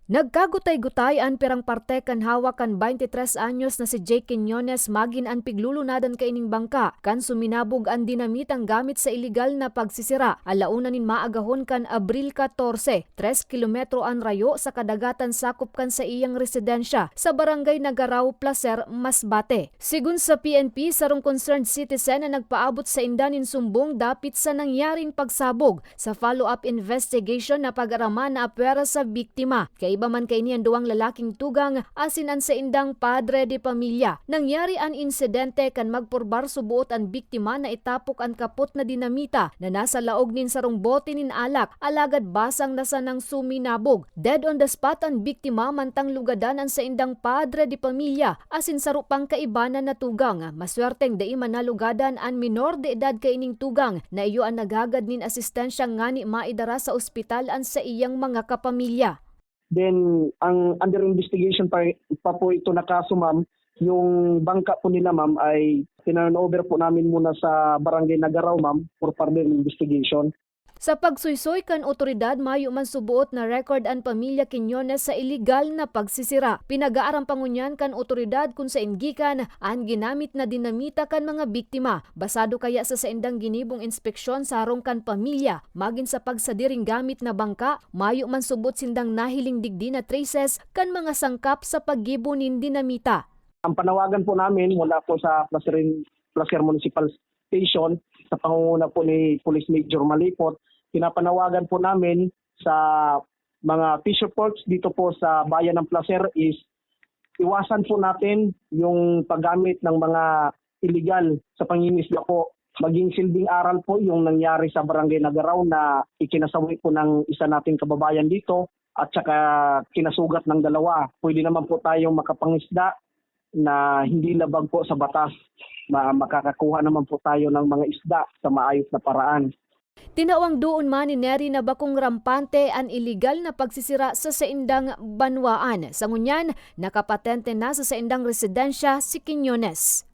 Nagkagutay-gutay ang pirang parte kan hawak kan 23 anyos na si Jake Quiñones magin ang piglulunadan kaining bangka kan suminabog ang dinamit ang gamit sa iligal na pagsisira. Alauna nin maagahon kan Abril 14, 3 kilometro ang rayo sa kadagatan sakop kan sa iyang residensya sa barangay Nagaraw, Placer, Masbate. Sigun sa PNP, sarong concerned citizen na nagpaabot sa indanin sumbong dapit sa nangyaring pagsabog sa follow-up investigation na pag-araman na apwera sa biktima. Iba man kay niyan duwang lalaking tugang asinan sa indang padre de pamilya. Nangyari ang insidente kan magpurbar subuot ang biktima na itapok ang kapot na dinamita na nasa laog nin sarong bote nin alak alagad basang nasa nang suminabog. Dead on the spot ang biktima mantang lugadan ang sa indang padre de pamilya asin sarupang kaibanan na tugang. Maswerteng dai man nalugadan ang minor de edad kaining tugang na iyo ang naghagad nin asistensya ngani maidara sa ospital ang sa iyang mga kapamilya. Then, ang under investigation pa po ito na kaso, ma'am. Yung bangka po nila, ma'am, ay tinurnover po namin muna sa Barangay Nagaraw, ma'am, for further investigation. Sa pagsuysoy kan otoridad, mayo man subuot na record ang pamilya Quiñones sa iligal na pagsisira. Pinagaaram pangunyan kan otoridad kung sa gikan ang ginamit na dinamita kan mga biktima. Basado kaya sa saindang ginibong inspeksyon sa harong kan pamilya. Magin sa pagsadiring gamit na bangka, mayo man subot sindang nahiling digdi na traces kan mga sangkap sa paggibo nin dinamita. Ang panawagan po namin mula po sa Placer Municipal Station sa pangunguna po ni Police Major Malipot, pinapanawagan po namin sa mga fisher folks dito po sa bayan ng Placer is iwasan po natin yung paggamit ng mga illegal sa pangingisda po. Maging silbing aral po yung nangyari sa Barangay Nagaraw na ikinasawi po ng isa nating kababayan dito at saka kinasugat ng dalawa. Pwede naman po tayong makapangisda na hindi labag po sa batas. Makakakuha naman po tayo ng mga isda sa maayos na paraan. Tinawang doon man ni Neri na bakong rampante ang iligal na pagsisira sa saindang banwaan. Sa ngunyan, nakapatente na sa saindang residensya si Quiñones.